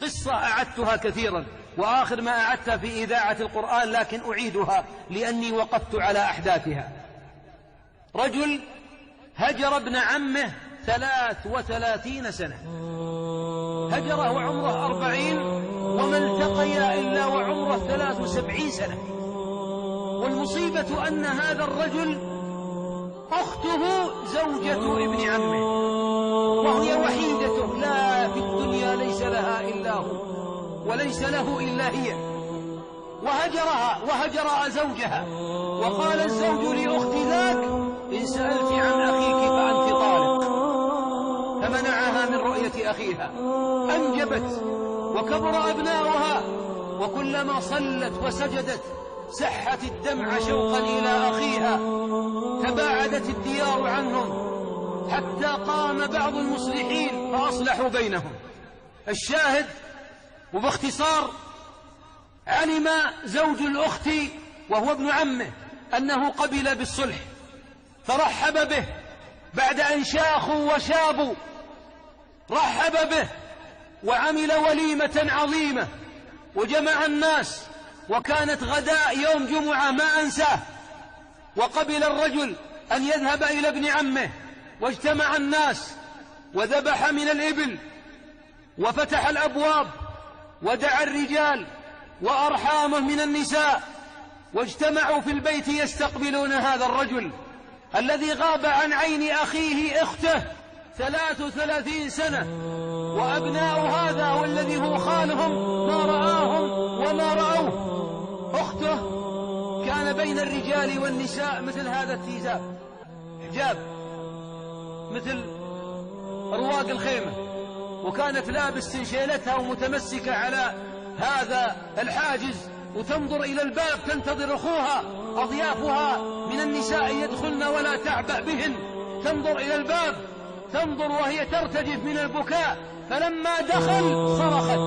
قصة أعدتها كثيرا، وآخر ما أعدتها في إذاعة القرآن، لكن أعيدها لأني وقفت على أحداثها. رجل هجر ابن عمه 33 سنة، هجره وعمره 40، وما التقيا إلا وعمره 73 سنة. والمصيبة أن هذا الرجل أخته زوجة ابن عمه، وهي وحيدته، لا في الدنيا ليس لها إلا هو وليس له إلا هي، وهجرها وهجر زوجها. وقال الزوج لأخت ذاك: إن سألت عن أخيك فأنت طالق. فمنعها من رؤية أخيها. أنجبت وكبر أبناؤها، وكلما صلت وسجدت سحت الدمع شوقا إلى أخيها. تباعدت الديار عنهم حتى قام بعض المصلحين فأصلحوا بينهم. الشاهد وباختصار: علم زوج الأخت وهو ابن عمه أنه قبل بالصلح، فرحب به بعد أن شاخوا وشابوا، رحب به وعمل وليمة عظيمة وجمع الناس، وكانت غداء يوم جمعة ما أنساه. وقبل الرجل أن يذهب إلى ابن عمه، واجتمع الناس وذبح من الإبل وفتح الأبواب ودعا الرجال وأرحامه من النساء، واجتمعوا في البيت يستقبلون هذا الرجل الذي غاب عن عين أخيه أخته 33 سنة. وأبناء هذا والذي هو خالهم ما رآهم وما رأوه. أخته كان بين الرجال والنساء مثل هذا التيزاب، حجاب مثل رواق الخيمة، وكانت لابس سنشيلتها ومتمسكة على هذا الحاجز، وتنظر إلى الباب تنتظر أخوها. أضيافها من النساء يدخلن ولا تعبأ بهن، تنظر إلى الباب، تنظر وهي ترتجف من البكاء. فلما دخل صرخت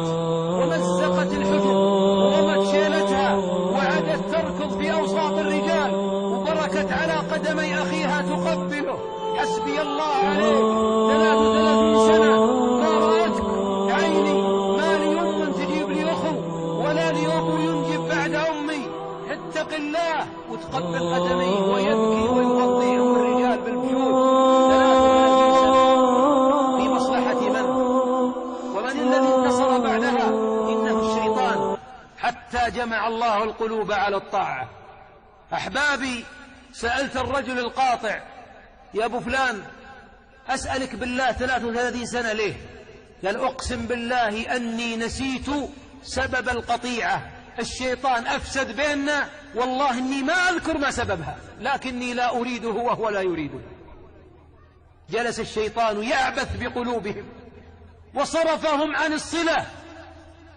ومزقت الحجب ورمت شيلتها وعدت تركض في أوساط الرجال، وبركت على قدمي أخيها تقبله: حسبي الله عليك، 33 سنة ما رأتك عيني، ما لي أم تجيب لي أخو ولا لي أبو ينجب بعد أمي، اتق الله. وتقبل قدميه ويبكي ويوضي أم الرجال بالبيوت. 33 سنة في مصلحة من؟ ومن الذي انتصر بعدها؟ إنه الشيطان، حتى جمع الله القلوب على الطاعة. أحبابي، سألت الرجل القاطع: يا أبو فلان أسألك بالله 33 سنة ليه؟ قال: أقسم بالله أني نسيت سبب القطيعة، الشيطان أفسد بيننا، والله إني ما أذكر ما سببها، لكني لا أريده وهو لا يريده. جلس الشيطان يعبث بقلوبهم وصرفهم عن الصلة.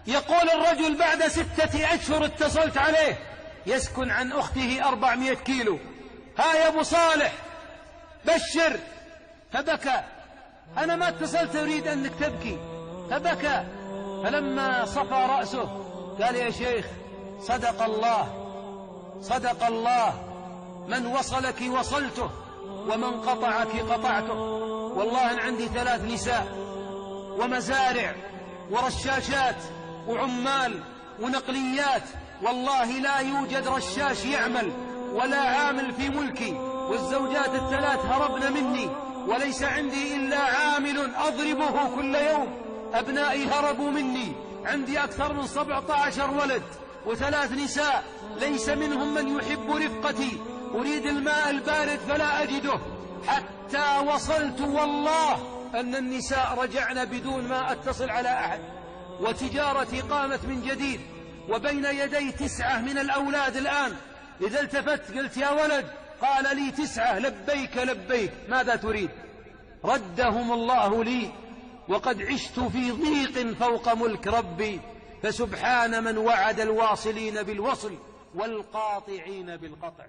يقول الرجل بعد 6 أشهر اتصلت عليه، يسكن عن أخته 400 كيلو: ها يا أبو صالح بشر. فبكى: أنا ما اتصلت أريد أنك تبكي. فبكى. فلما صفى رأسه قال: يا شيخ صدق الله، صدق الله، من وصلك وصلته ومن قطعك قطعته. والله أنا عندي 3 نساء ومزارع ورشاشات وعمال ونقليات، والله لا يوجد رشاش يعمل ولا عامل في ملكي، والزوجات ال3 هربن مني، وليس عندي إلا عامل أضربه كل يوم. أبنائي هربوا مني، عندي أكثر من 17 ولد و3 نساء، ليس منهم من يحب رفقتي، أريد الماء البارد فلا أجده. حتى وصلت والله أن النساء رجعن بدون ما أتصل على أحد، وتجارتي قامت من جديد، وبين يدي 9 من الأولاد الآن. إذا التفت قلت: يا ولد، قال لي 9. لبيك لبيك، ماذا تريد؟ ردهم الله لي، وقد عشت في ضيق فوق ملك ربي، فسبحان من وعد الواصلين بالوصل والقاطعين بالقطع.